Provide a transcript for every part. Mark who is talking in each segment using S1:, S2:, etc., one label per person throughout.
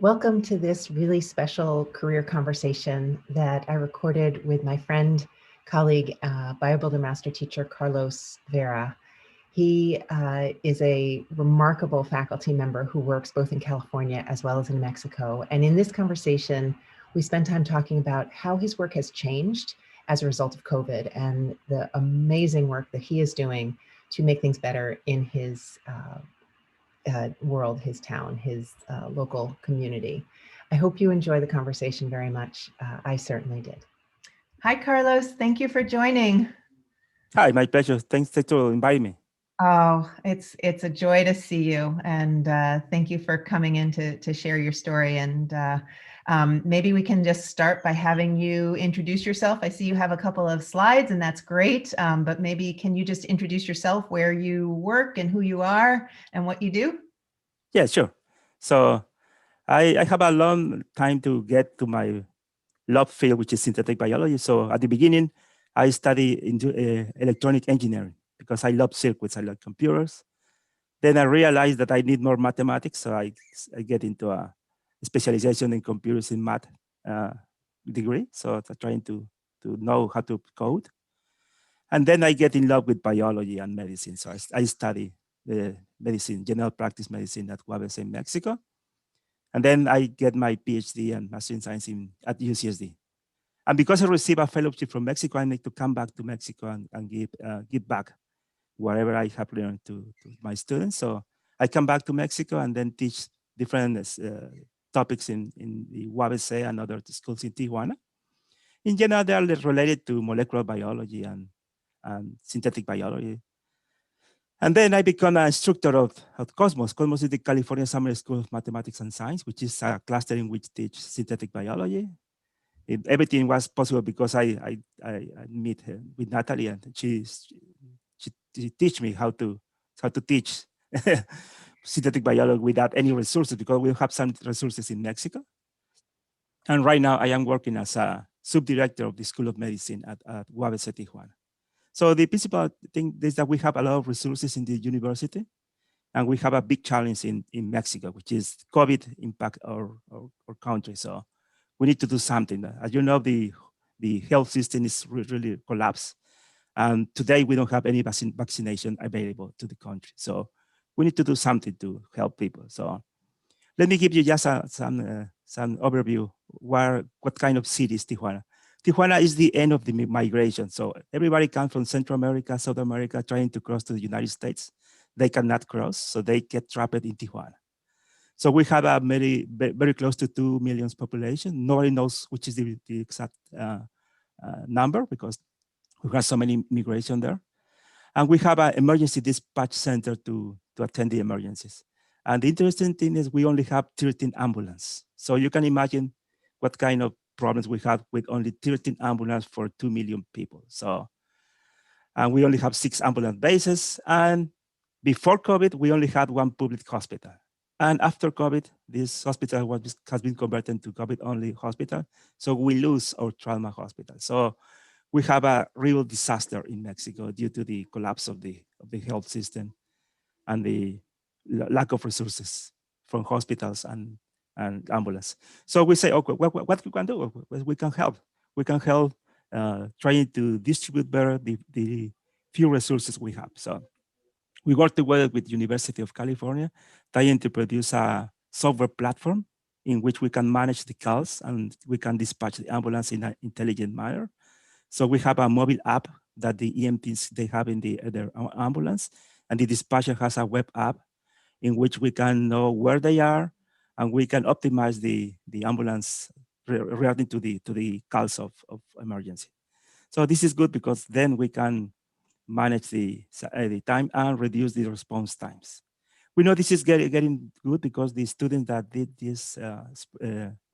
S1: Welcome to this really special career conversation that I recorded with my friend, colleague, BioBuilder master teacher, Carlos Vera. He is a remarkable faculty member who works both in California as well as in Mexico. And in this conversation, we spend time talking about how his work has changed as a result of COVID and the amazing work that he is doing to make things better in his world, his town, his local community. I hope you enjoy the conversation very much. I certainly did. Hi, Carlos. Thank you for joining.
S2: Hi, my pleasure. Thanks for inviting me.
S1: Oh, it's a joy to see you, and thank you for coming in to share your story. And maybe we can just start by having you introduce yourself. I see you have a couple of slides, and that's great. But maybe can you just introduce yourself, where you work, and who you are, and what you do?
S2: Yeah, sure. So I have a long time to get to my love field, which is synthetic biology. So at the beginning, I studied into electronic engineering because I love circuits, I love computers. Then I realized that I need more mathematics, so I get into a specialization in computers in math degree. So I'm trying to know how to code. And then I get in love with biology and medicine. So I study the medicine, general practice medicine at UABC in Mexico. And then I get my PhD and Master in Science at UCSD. And because I received a fellowship from Mexico, I need to come back to Mexico and give back whatever I have learned to my students. So I come back to Mexico and then teach different topics in the UABC and other schools in Tijuana. In general, they are related to molecular biology and synthetic biology. And then I become an instructor of C.O.S.M.O.S. C.O.S.M.O.S is the California Summer School of Mathematics and Science, which is a cluster in which teach synthetic biology. Everything was possible because I meet with Natalie, and she teach me how to teach synthetic biology without any resources, because we have some resources in Mexico. And right now I am working as a subdirector of the School of Medicine at UABC Tijuana. So the principal thing is that we have a lot of resources in the university, and we have a big challenge in Mexico, which is COVID impact our country. So we need to do something. As you know, the health system is really collapsed. And today we don't have any vaccination available to the country. So we need to do something to help people. So let me give you just some overview. What kind of city is Tijuana? Tijuana is the end of the migration. So everybody comes from Central America, South America, trying to cross to the United States. They cannot cross, so they get trapped in Tijuana. So we have a very close to 2 million population. Nobody knows which is the exact number, because we have so many migration there. And we have an emergency dispatch center to attend the emergencies. And the interesting thing is we only have 13 ambulances. So you can imagine what kind of problems we have with only 13 ambulances for 2 million people. So, and we only have 6 ambulance bases. And before COVID, we only had 1 public hospital. And after COVID, this hospital has been converted to COVID-only hospital. So we lose our trauma hospital. So we have a real disaster in Mexico due to the collapse of the health system and the lack of resources from hospitals and ambulance. So we say, okay, what we can do? We can help. We can help trying to distribute better the few resources we have. So we work together with University of California, trying to produce a software platform in which we can manage the calls and we can dispatch the ambulance in an intelligent manner. So we have a mobile app that the EMTs, they have in their ambulance, and the dispatcher has a web app in which we can know where they are, and we can optimize the ambulance relating to the calls of emergency. So this is good because then we can manage the time and reduce the response times. We know this is getting good because the students that did this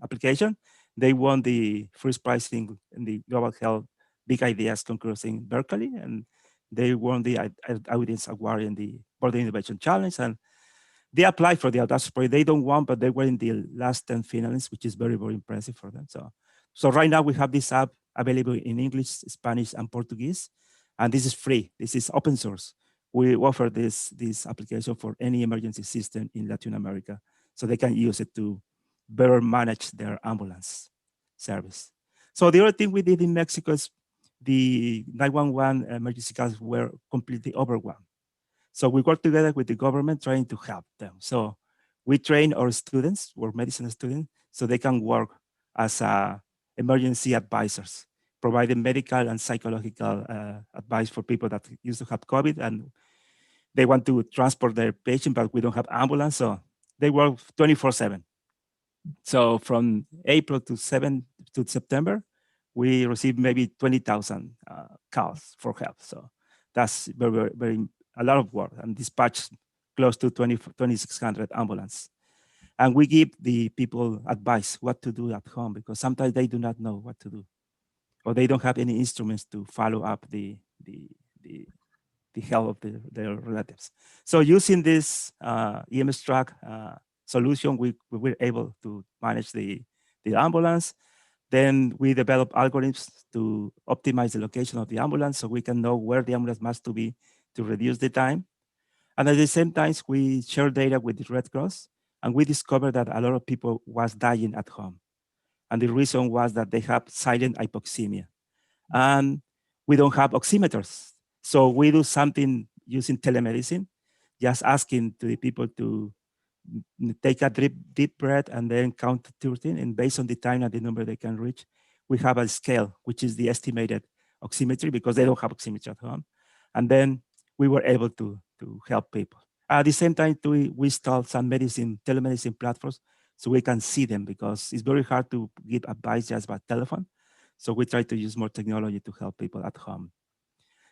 S2: application, they won the first prize in the Global Health Big Ideas concurrence in Berkeley, and they won the Audience Award in the Border Innovation Challenge, and they applied for the Audacious Project. They don't want, but they were in the last 10 finalists, which is very, very impressive for them. So right now we have this app available in English, Spanish, and Portuguese, and this is free. This is open source. We offer this application for any emergency system in Latin America, so they can use it to better manage their ambulance service. So the other thing we did in Mexico is the 911 emergency calls were completely overwhelmed. So we work together with the government trying to help them. So we train our students, or medicine students, so they can work as emergency advisors, providing medical and psychological advice for people that used to have COVID and they want to transport their patient, but we don't have ambulance. So they work 24/7. So from April to September, we received maybe 20,000 calls for help. So that's very a lot of work, and dispatch close to 2,600 ambulance. And we give the people advice what to do at home, because sometimes they do not know what to do, or they don't have any instruments to follow up the health of their relatives. So using this EMS track solution, we were able to manage the ambulance. Then we develop algorithms to optimize the location of the ambulance so we can know where the ambulance must to be to reduce the time. And at the same time, we share data with the Red Cross, and we discovered that a lot of people was dying at home. And the reason was that they have silent hypoxemia. And we don't have oximeters. So we do something using telemedicine, just asking to the people to take a deep breath and then count to 13. And based on the time and the number they can reach, we have a scale, which is the estimated oximetry, because they don't have oximetry at home. And then we were able to help people. At the same time, we installed some telemedicine platforms so we can see them, because it's very hard to give advice just by telephone. So we try to use more technology to help people at home.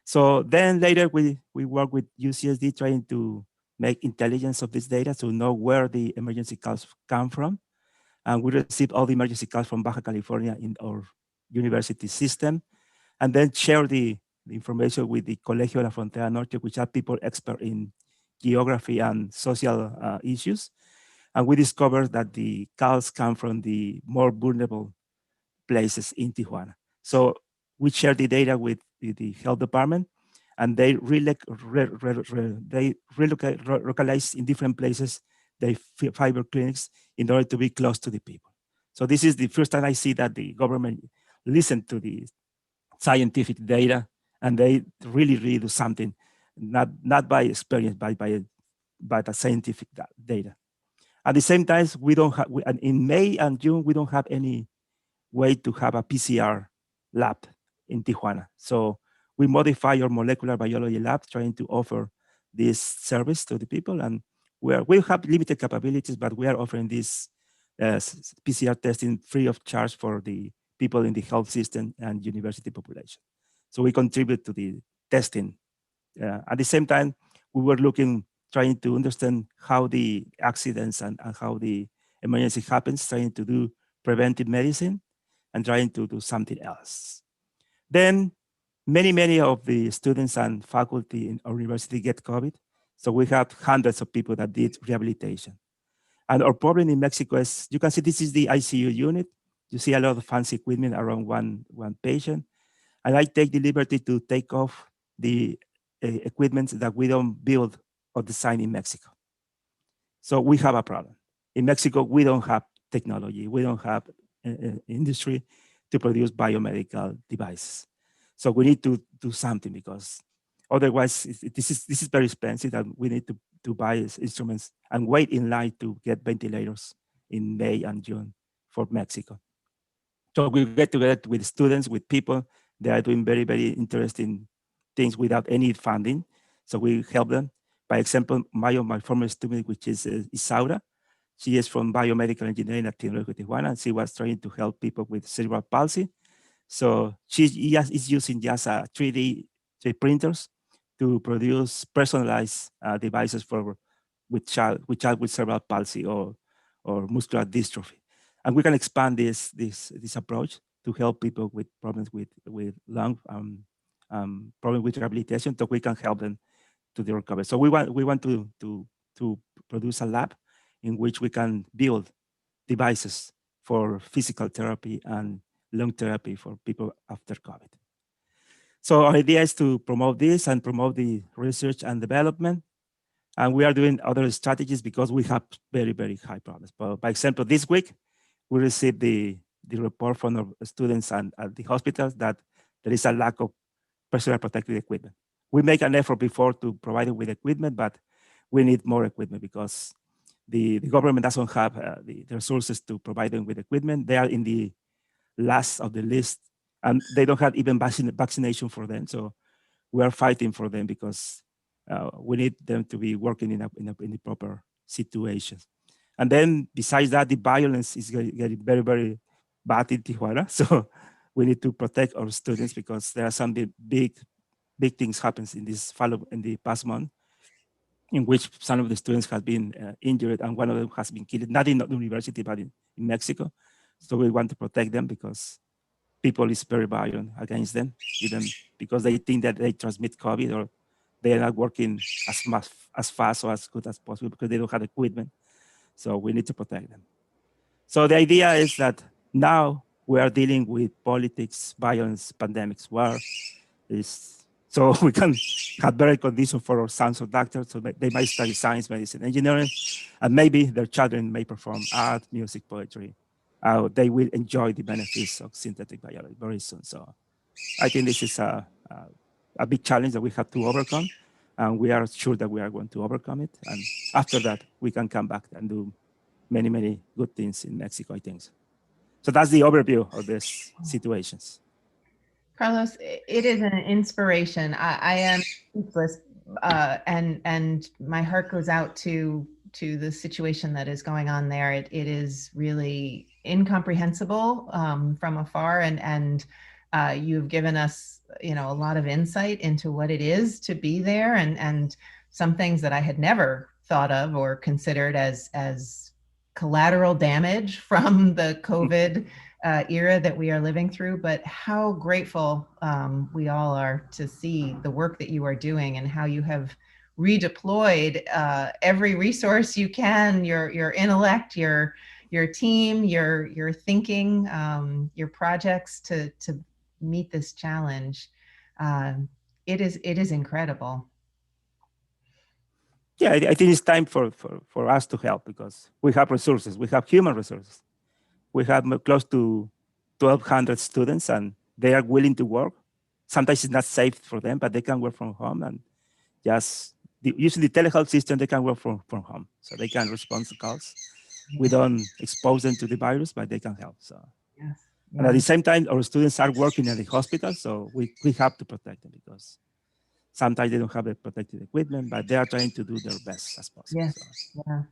S2: So then later we work with UCSD trying to make intelligence of this data to know where the emergency calls come from. And we receive all the emergency calls from Baja California in our university system, and then share the information with the Colegio de la Frontera Norte, which are people expert in geography and social issues. And we discovered that the calls come from the more vulnerable places in Tijuana. So we share the data with the health department, and they relocalize in different places the fiber clinics in order to be close to the people. So this is the first time I see that the government listened to the scientific data, and they really do something, not by experience, but by the scientific data. At the same time, we don't have, in May and June, we don't have any way to have a PCR lab in Tijuana. So we modify our molecular biology lab trying to offer this service to the people. And we have limited capabilities, but we are offering this PCR testing free of charge for the people in the health system and university population. So we contribute to the testing. At the same time, we were trying to understand how the accidents and how the emergency happens, trying to do preventive medicine and trying to do something else. Then many of the students and faculty in our university get COVID. So we have hundreds of people that did rehabilitation. And our problem in Mexico is, you can see this is the ICU unit. You see a lot of fancy equipment around one patient. And I take the liberty to take off the equipment that we don't build or design in Mexico. So we have a problem. In Mexico, we don't have technology. We don't have industry to produce biomedical devices. So we need to do something, because otherwise this is very expensive, and we need to buy instruments and wait in line to get ventilators in May and June for Mexico. So we get together with students, with people. They are doing very interesting things without any funding. So we help them. By example, my former student, which is Isaura, she is from biomedical engineering at Tijuana, and she was trying to help people with cerebral palsy. So she is using just 3D printers to produce personalized devices with child with cerebral palsy or muscular dystrophy. And we can expand this approach to help people with problems with lung problem with rehabilitation, so we can help them to the recovery. So we want to produce a lab in which we can build devices for physical therapy and lung therapy for people after COVID. So our idea is to promote this and promote the research and development. And we are doing other strategies because we have very high problems. But by example, this week, we received the report from our students and at the hospitals that there is a lack of personal protective equipment. We make an effort before to provide them with equipment, but we need more equipment because the government doesn't have the resources to provide them with equipment. They are in the last of the list, and they don't have even vaccination for them. So we are fighting for them because we need them to be working in the proper situations. And then besides that, the violence is getting very, very bad in Tijuana. So we need to protect our students because there are some big things happens in the past month, in which some of the students have been injured and one of them has been killed, not in the university, but in Mexico. So we want to protect them because people is very violent against them, even because they think that they transmit COVID or they are not working as fast or as good as possible because they don't have equipment. So we need to protect them. So the idea is that now we are dealing with politics, violence, pandemics, war. So we can have better conditions for our sons or doctors, so they might study science, medicine, engineering, and maybe their children may perform art, music, poetry. They will enjoy the benefits of synthetic biology very soon. So I think this is a big challenge that we have to overcome, and we are sure that we are going to overcome it. And after that, we can come back and do many, many good things in Mexico, I think. So that's the overview of these situations.
S1: Carlos, it is an inspiration. I am speechless, and my heart goes out to the situation that is going on there. It is really incomprehensible from afar, and you've given us, a lot of insight into what it is to be there, and some things that I had never thought of or considered as collateral damage from the COVID era that we are living through. But how grateful we all are to see the work that you are doing and how you have redeployed every resource you can, your intellect, your team, your thinking, your projects to meet this challenge. It is incredible.
S2: Yeah, I think it's time for us to help because we have resources. We have human resources. We have close to 1,200 students, and they are willing to work. Sometimes it's not safe for them, but they can work from home and just using the telehealth system, they can work from home. So they can respond to calls. We don't expose them to the virus, but they can help. So, yes. And at the same time, our students are working in the hospital, so we have to protect them because sometimes they don't have the protective equipment, but they are trying to do their best as possible.
S1: Yes. So. Yeah.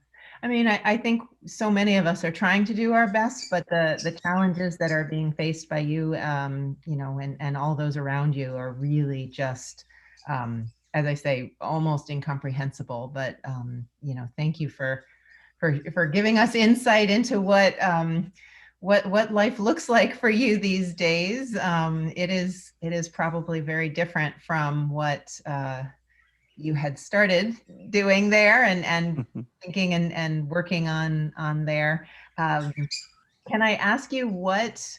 S1: I mean, I think so many of us are trying to do our best, but the challenges that are being faced by you, and all those around you are really just, as I say, almost incomprehensible. But thank you for giving us insight into what life looks like for you these days. It is probably very different from what you had started doing there and thinking and working on there. Can I ask you what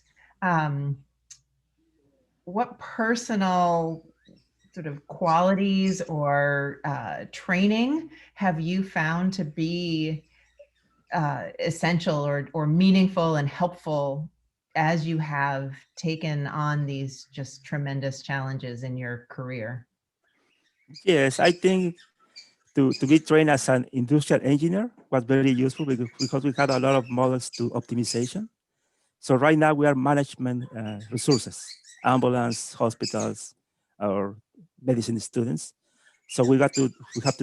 S1: personal sort of qualities or training have you found to be essential or meaningful and helpful as you have taken on these just tremendous challenges in your career?
S2: Yes, I think to be trained as an industrial engineer was very useful because we had a lot of models to optimization. So right now we are management resources, ambulance, hospitals, or medicine students. So we have to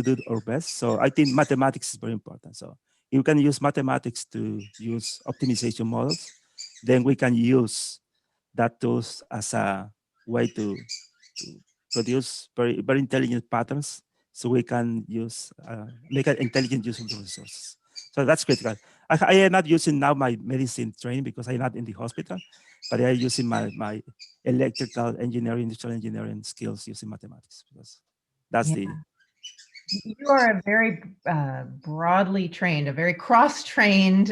S2: do our best. So I think mathematics is very important. So you can use mathematics to use optimization models. Then we can use that tools as a way to produce very, very intelligent patterns. So we can make an intelligent use of the resources. So that's critical. I am not using now my medicine training because I'm not in the hospital, but I am using my electrical engineering, industrial engineering skills using mathematics because that's
S1: You are a very broadly trained, a very cross-trained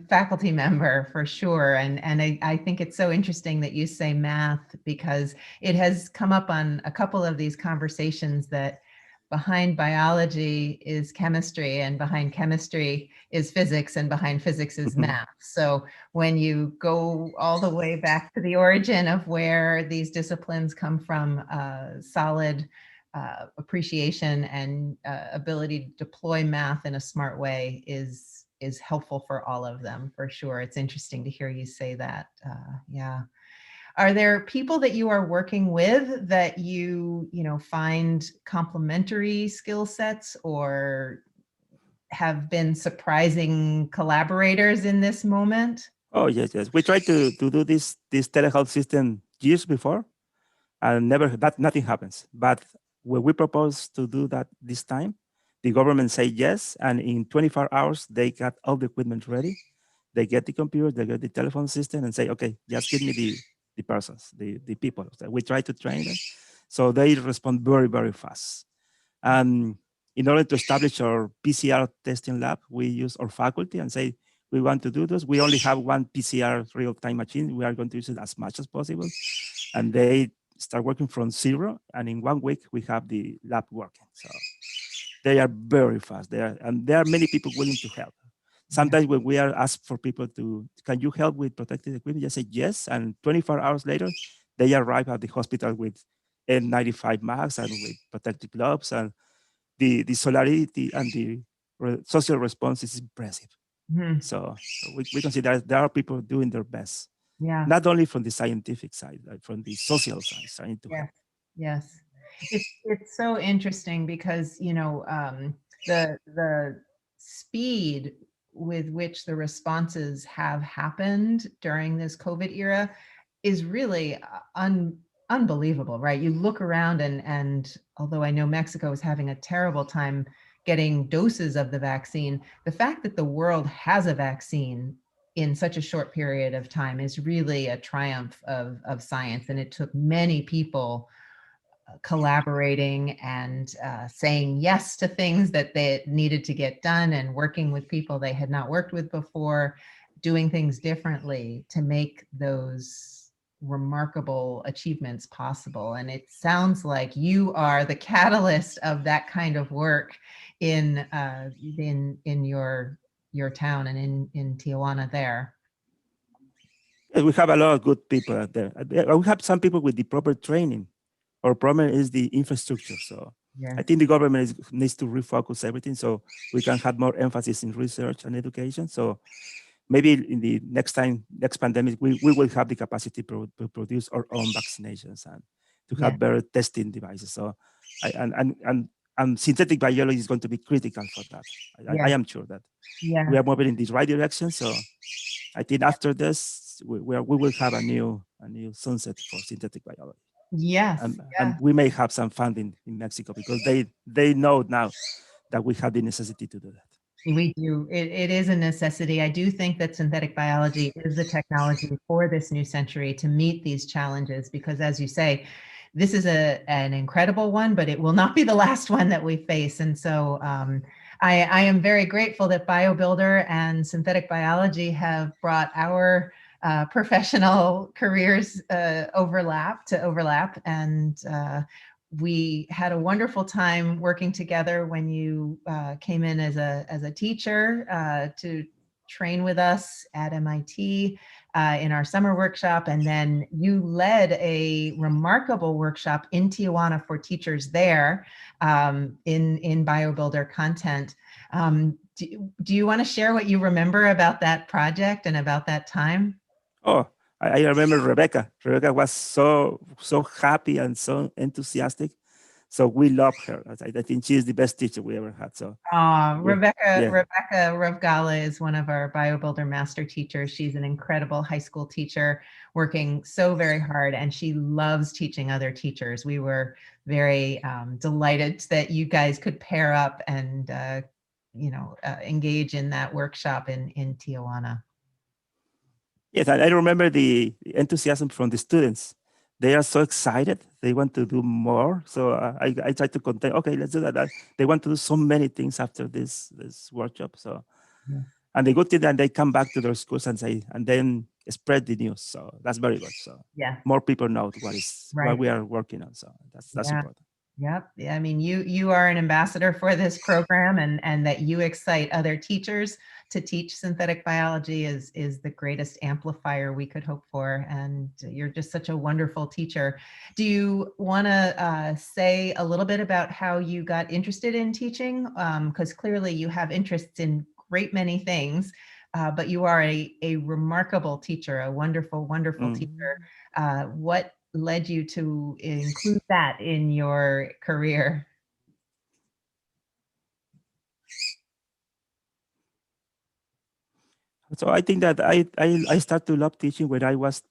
S1: faculty member for sure. And I think it's so interesting that you say math because it has come up on a couple of these conversations that behind biology is chemistry, and behind chemistry is physics, and behind physics is math. So when you go all the way back to the origin of where these disciplines come from, solid appreciation and ability to deploy math in a smart way is helpful for all of them, for sure. It's interesting to hear you say that. Yeah. Are there people that you are working with that you find complementary skill sets or have been surprising collaborators in this moment?
S2: Oh, yes, yes. We tried to do this telehealth system years before, and nothing happens. But when we proposed to do that this time, the government said yes, and in 24 hours they got all the equipment ready. They get the computer, they get the telephone system, and say, okay, just give me the persons, the people. So we try to train them, so they respond very, very fast. And in order to establish our PCR testing lab, we use our faculty and say, we want to do this. We only have one PCR real-time machine. We are going to use it as much as possible. And they start working from zero. And in 1 week, we have the lab working. So they are very fast. And there are many people willing to help. Sometimes when we are asked for people can you help with protective equipment? They say yes. And 24 hours later, they arrive at the hospital with N95 masks and with protective gloves. And the solidarity and the social response is impressive. So we consider there are people doing their best.
S1: Yeah.
S2: Not only from the scientific side, like from the social side, trying to help.
S1: Yes. It's so interesting because, the speed with which the responses have happened during this COVID era is really unbelievable, right? You look around and although I know Mexico is having a terrible time getting doses of the vaccine, the fact that the world has a vaccine in such a short period of time is really a triumph of science. And it took many people collaborating and saying yes to things that they needed to get done and working with people they had not worked with before, doing things differently to make those remarkable achievements possible. And it sounds like you are the catalyst of that kind of work in your town and in Tijuana there.
S2: We have a lot of good people out there. We have some people with the proper training. Our problem is the infrastructure. So I think the government needs to refocus everything so we can have more emphasis in research and education. So maybe in the next pandemic, we will have the capacity to produce our own vaccinations and to have better testing devices. So and synthetic biology is going to be critical for that. I am sure that we are moving in the right direction. So I think after this, we will have a new sunset for synthetic biology.
S1: Yes.
S2: And we may have some funding in Mexico because they know now that we have the necessity to do that.
S1: We do. It is a necessity. I do think that synthetic biology is the technology for this new century to meet these challenges, because as you say, this is an incredible one, but it will not be the last one that we face. And so I am very grateful that BioBuilder and synthetic biology have brought our professional careers overlap. And we had a wonderful time working together when you came in as a teacher to train with us at MIT in our summer workshop. And then you led a remarkable workshop in Tijuana for teachers there in BioBuilder content. Do you want to share what you remember about that project and about that time?
S2: Oh, I remember Rebekah. Rebekah was so happy and so enthusiastic. So we love her. I think she is the best teacher we ever had. So
S1: Rebekah Rebekah is one of our BioBuilder master teachers. She's an incredible high school teacher working so very hard, and she loves teaching other teachers. We were very delighted that you guys could pair up and engage in that workshop in Tijuana.
S2: Yes, I remember the enthusiasm from the students. They are so excited. They want to do more. So I try to contain, okay, let's do that. They want to do so many things after this workshop. So, and the good thing that they come back to their schools and say, and then spread the news. So that's very good. So more people know what we are working on. So that's important.
S1: Yep. I mean, you are an ambassador for this program, and that you excite other teachers to teach synthetic biology is the greatest amplifier we could hope for. And you're just such a wonderful teacher. Do you want to say a little bit about how you got interested in teaching? Because clearly you have interests in great many things, but you are a remarkable teacher, a wonderful, wonderful teacher. What led you to include that in your career?
S2: So I think that I started to love teaching when I was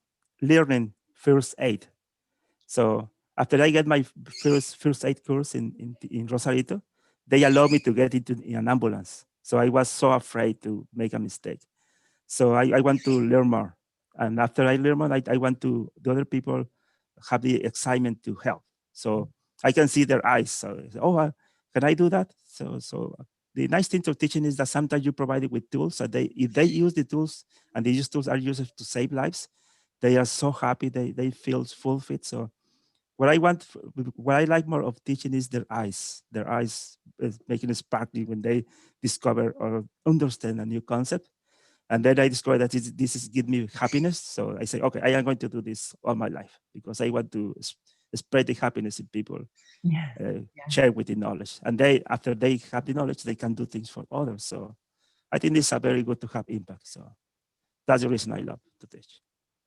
S2: learning first aid. So after I get my first aid course in Rosarito, they allowed me to get into in an ambulance. So I was so afraid to make a mistake. So I want to learn more. And after I learn more, I want to the other people have the excitement to help. So I can see their eyes. So, oh, can I do that? So the nice thing to teaching is that sometimes you provide it with tools. So if they use the tools and these tools are used to save lives, they are so happy. They feel fulfilled. So what I like more of teaching is their eyes. Their eyes is making it sparkly when they discover or understand a new concept. And then I discovered that this is give me happiness. So I say, okay, I am going to do this all my life because I want to spread the happiness in people,
S1: Yeah.
S2: share with the knowledge. And after they have the knowledge, they can do things for others. So I think it's a very good to have impact. So that's the reason I love to teach.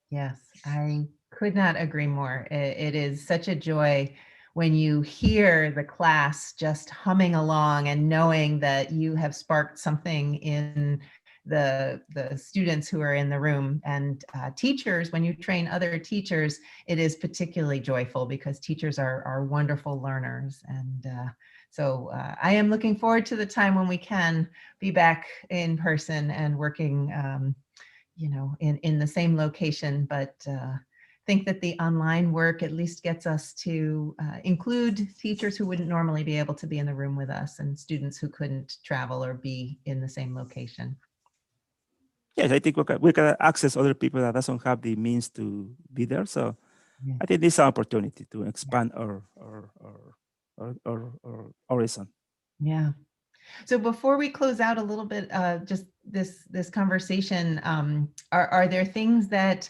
S1: Yes, I could not agree more. It is such a joy when you hear the class just humming along and knowing that you have sparked something in the students who are in the room. And teachers, when you train other teachers, it is particularly joyful because teachers are wonderful learners. And so I am looking forward to the time when we can be back in person and working you know, in the same location, but think that the online work at least gets us to include teachers who wouldn't normally be able to be in the room with us and students who couldn't travel or be in the same location.
S2: Yes, I think we can access other people that doesn't have the means to be there. So
S1: Yeah.
S2: I think this is an opportunity to expand our horizon.
S1: Yeah. So before we close out a little bit, just this conversation, are there things that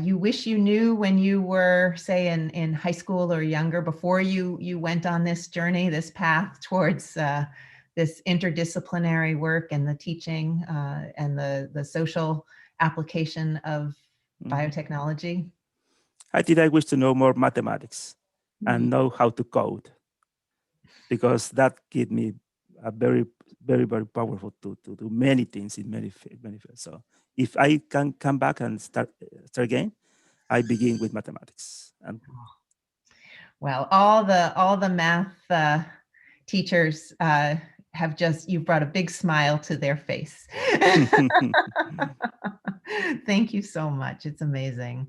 S1: you wish you knew when you were, say, in high school or younger, before you went on this journey, this path towards this interdisciplinary work and the teaching and the social application of biotechnology?
S2: I think I wish to know more mathematics and know how to code, because that gave me a very, very, very powerful to do many things in many fields. So if I can come back and start again, I begin with mathematics. And
S1: Well, all the math teachers have you've brought a big smile to their face. Thank you so much. It's amazing.